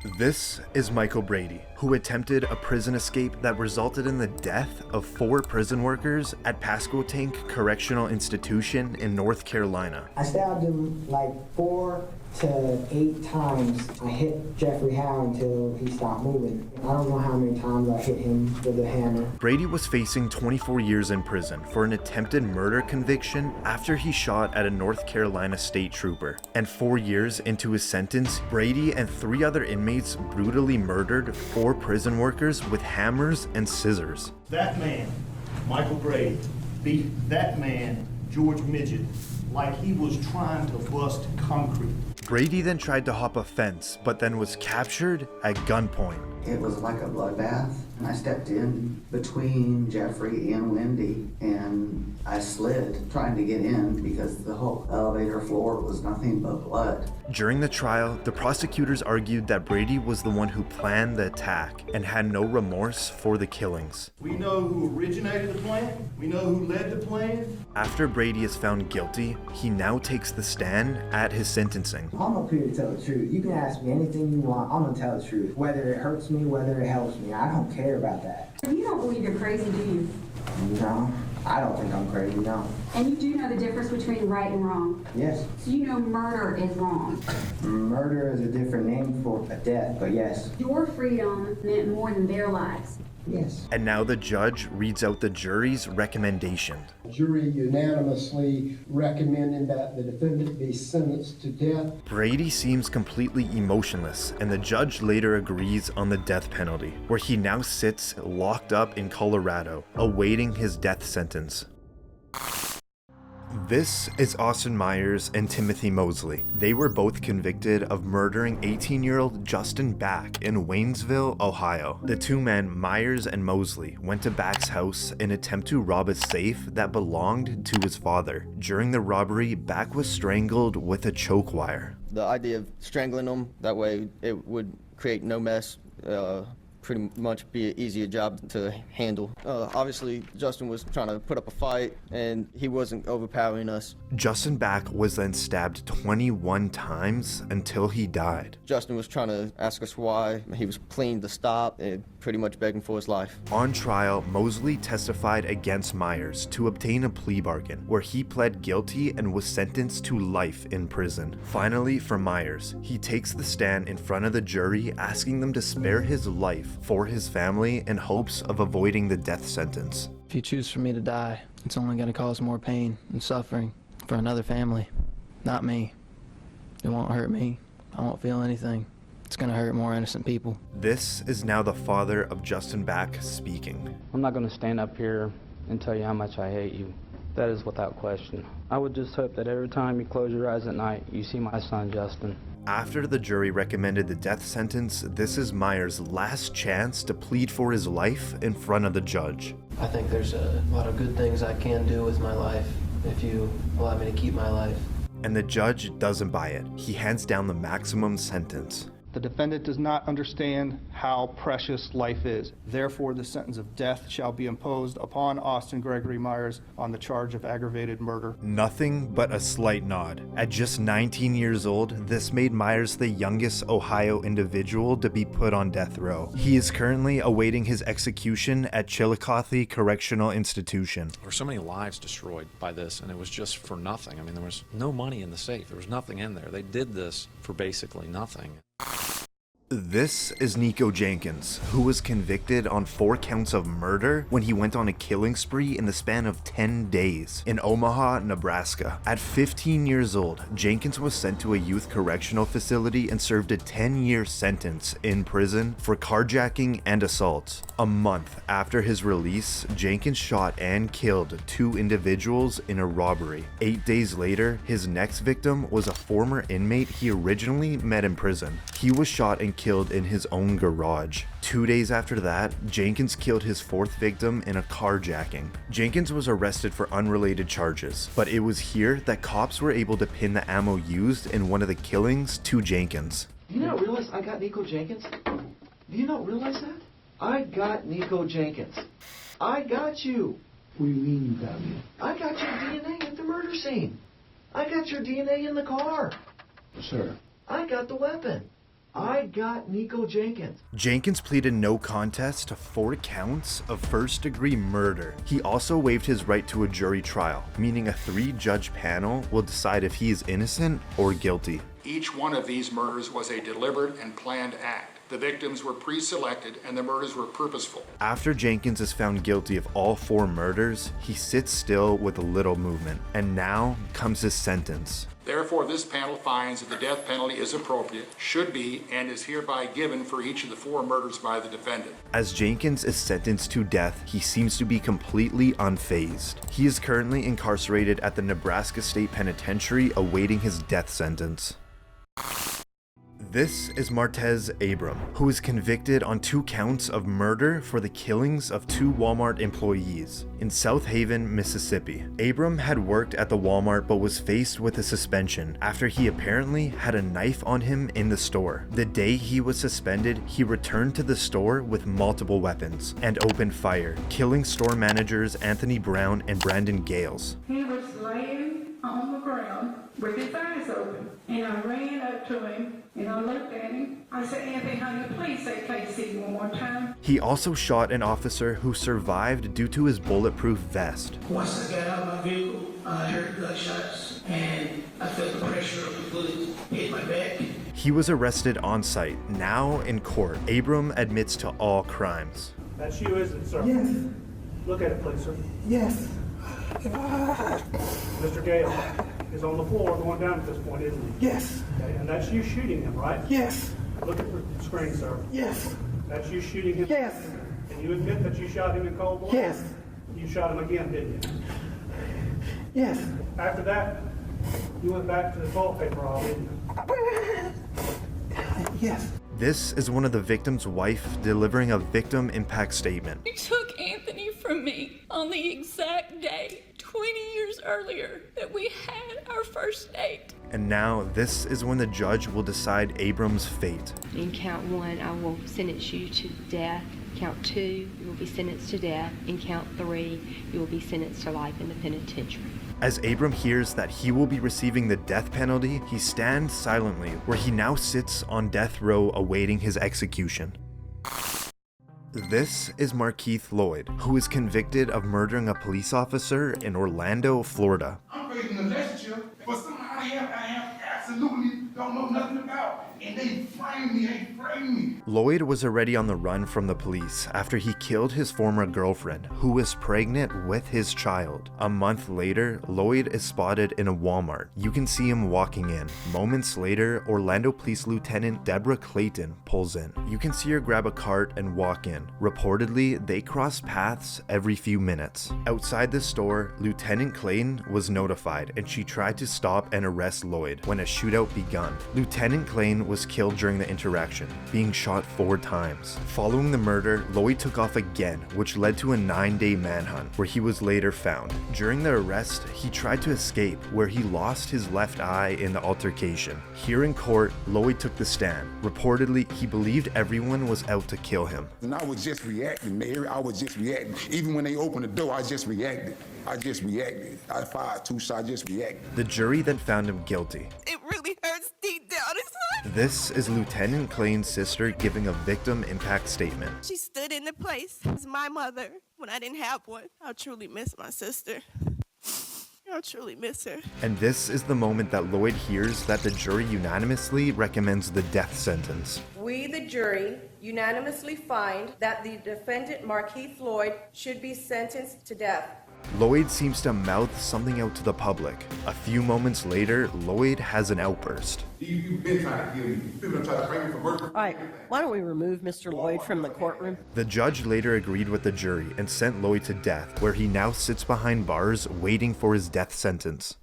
This is Michael Brady, who attempted a prison escape that resulted in the death of 4 prison workers at Pasquotank Correctional Institution in North Carolina. I stabbed him like 4 to 8 times. I hit Jeffrey Howe until he stopped moving. I don't know how many times I hit him with a hammer. Brady was facing 24 years in prison for an attempted murder conviction after he shot at a North Carolina state trooper. And 4 years into his sentence, Brady and 3 other inmates brutally murdered 4 prison workers with hammers and scissors. That man, Michael Brady, beat that man, George Midget, like he was trying to bust concrete. Brady then tried to hop a fence, but then was captured at gunpoint. It was like a bloodbath, and I stepped in between Jeffrey and Wendy, and I slid trying to get in because the whole elevator floor was nothing but blood. During the trial, the prosecutors argued that Brady was the one who planned the attack and had no remorse for the killings. We know who originated the plan. We know who led the plan. After Brady is found guilty, he now takes the stand at his sentencing. I'm up here to tell the truth. You can ask me anything you want. I'm gonna tell the truth. Whether it hurts me, whether it helps me, I don't care about that. You don't believe you're crazy, do you? No, I don't think I'm crazy, no. And you do know the difference between right and wrong? Yes. So you know murder is wrong. Murder is a different name for a death, but yes. Your freedom meant more than their lives. Yes. And now the judge reads out the jury's recommendation. Jury unanimously recommending that the defendant be sentenced to death. Brady seems completely emotionless, and the judge later agrees on the death penalty, where he now sits locked up in Colorado, awaiting his death sentence. This is Austin Myers and Timothy Mosley. They were both convicted of murdering 18-year-old Justin Back in Waynesville, Ohio. The 2 men, Myers and Mosley, went to Back's house in an attempt to rob a safe that belonged to his father. During the robbery, Back was strangled with a choke wire. The idea of strangling them, that way it would create no mess, pretty much be an easier job to handle. Obviously, Justin was trying to put up a fight, and he wasn't overpowering us. Justin Back was then stabbed 21 times until he died. Justin was trying to ask us why. He was pleading to stop and pretty much begging for his life. On trial, Mosley testified against Myers to obtain a plea bargain, where he pled guilty and was sentenced to life in prison. Finally, for Myers, he takes the stand in front of the jury, asking them to spare his life for his family in hopes of avoiding the death sentence. If you choose for me to die, it's only going to cause more pain and suffering for another family, not me. It won't hurt me. I won't feel anything. It's going to hurt more innocent people. This is now the father of Justin Back speaking. I'm not going to stand up here and tell you how much I hate you. That is without question. I would just hope that every time you close your eyes at night, you see my son, Justin. After the jury recommended the death sentence, this is Myers' last chance to plead for his life in front of the judge. I think there's a lot of good things I can do with my life if you allow me to keep my life. And the judge doesn't buy it. He hands down the maximum sentence. The defendant does not understand how precious life is. Therefore, the sentence of death shall be imposed upon Austin Gregory Myers on the charge of aggravated murder. Nothing but a slight nod. At just 19 years old, this made Myers the youngest Ohio individual to be put on death row. He is currently awaiting his execution at Chillicothe Correctional Institution. There were so many lives destroyed by this, and it was just for nothing. I mean, there was no money in the safe. There was nothing in there. They did this for basically nothing. This is Nico Jenkins, who was convicted on 4 counts of murder when he went on a killing spree in the span of 10 days in Omaha, Nebraska. At 15 years old, Jenkins was sent to a youth correctional facility and served a 10-year sentence in prison for carjacking and assault. A month after his release, Jenkins shot and killed 2 individuals in a robbery. 8 days later, his next victim was a former inmate he originally met in prison. He was shot and killed in his own garage. 2 days after that, Jenkins killed his 4th victim in a carjacking. Jenkins was arrested for unrelated charges, but it was here that cops were able to pin the ammo used in one of the killings to Jenkins. Do you not realize I got Nico Jenkins? Do you not realize that? I got Nico Jenkins. I got you. What do you mean you got me? I got your DNA at the murder scene. I got your DNA in the car. Sir. I got the weapon. I got Nico Jenkins. Jenkins pleaded no contest to 4 counts of first-degree murder. He also waived his right to a jury trial, meaning a 3-judge panel will decide if he is innocent or guilty. Each one of these murders was a deliberate and planned act. The victims were pre-selected and the murders were purposeful. After Jenkins is found guilty of all 4 murders, he sits still with little movement. And now comes his sentence. Therefore, this panel finds that the death penalty is appropriate, should be, and is hereby given for each of the 4 murders by the defendant. As Jenkins is sentenced to death, he seems to be completely unfazed. He is currently incarcerated at the Nebraska State Penitentiary awaiting his death sentence. This is Martez Abram, who is convicted on 2 counts of murder for the killings of 2 Walmart employees in South Haven, Mississippi. Abram had worked at the Walmart but was faced with a suspension after he apparently had a knife on him in the store. The day he was suspended, he returned to the store with multiple weapons and opened fire, killing store managers Anthony Brown and Brandon Gales. He was laying on the ground with his eyes open, and I ran up to him and I looked at him. I said, Anthony, honey, please say KC one more time. He also shot an officer who survived due to his bulletproof vest. Once I got out of my vehicle, I heard gunshots and I felt the pressure of the bullet hit my back. He was arrested on site. Now in court, Abram admits to all crimes. That's you, isn't it, sir? Yes. Look at it, please, sir. Yes. Mr. Gale is on the floor going down at this point, isn't he? Yes. Okay, and that's you shooting him, right? Yes. Look at the screen, sir. Yes. That's you shooting him? Yes. And you admit that you shot him in cold blood? Yes. You shot him again, didn't you? Yes. After that, you went back to the toilet paper aisle, didn't you? Yes. This is one of the victim's wife delivering a victim impact statement. You took Anthony from me on the exact day 20 years earlier that we had our first date. And now this is when the judge will decide Abram's fate. In count 1, I will sentence you to death. Count 2, you will be sentenced to death. In count 3, you will be sentenced to life in the penitentiary. As Abram hears that he will be receiving the death penalty, he stands silently, where he now sits on death row awaiting his execution. This is Markeith Lloyd, who is convicted of murdering a police officer in Orlando, Florida. I'm raising a relationship, but somehow I have absolutely don't know nothing about. And they framed me, Lloyd was already on the run from the police after he killed his former girlfriend, who was pregnant with his child. A month later, Lloyd is spotted in a Walmart. You can see him walking in. Moments later, Orlando Police Lieutenant Deborah Clayton pulls in. You can see her grab a cart and walk in. Reportedly, they cross paths every few minutes. Outside the store, Lieutenant Clayton was notified and she tried to stop and arrest Lloyd when a shootout begun. Lieutenant Clayton was killed during the interaction, being shot 4 times. Following the murder, Lloyd took off again, which led to a 9-day manhunt, where he was later found. During the arrest, he tried to escape, where he lost his left eye in the altercation. Here in court, Lloyd took the stand. Reportedly, he believed everyone was out to kill him. And I was just reacting, Mayor. I was just reacting. Even when they opened the door, I just reacted. I fired 2 shots, I just reacted. The jury then found him guilty. It really hurts deep down inside. This is Lieutenant Clayton's sister giving a victim impact statement. She stood in the place as my mother when I didn't have one. I truly miss my sister. I truly miss her. And this is the moment that Lloyd hears that the jury unanimously recommends the death sentence. We, the jury, unanimously find that the defendant, Markeith Lloyd, should be sentenced to death. Lloyd seems to mouth something out to the public. A few moments later, Lloyd has an outburst. You've been trying to kill me. You've been trying to frame me for murder. All right, why don't we remove Mr. Lloyd from the courtroom? The judge later agreed with the jury and sent Lloyd to death, where he now sits behind bars waiting for his death sentence.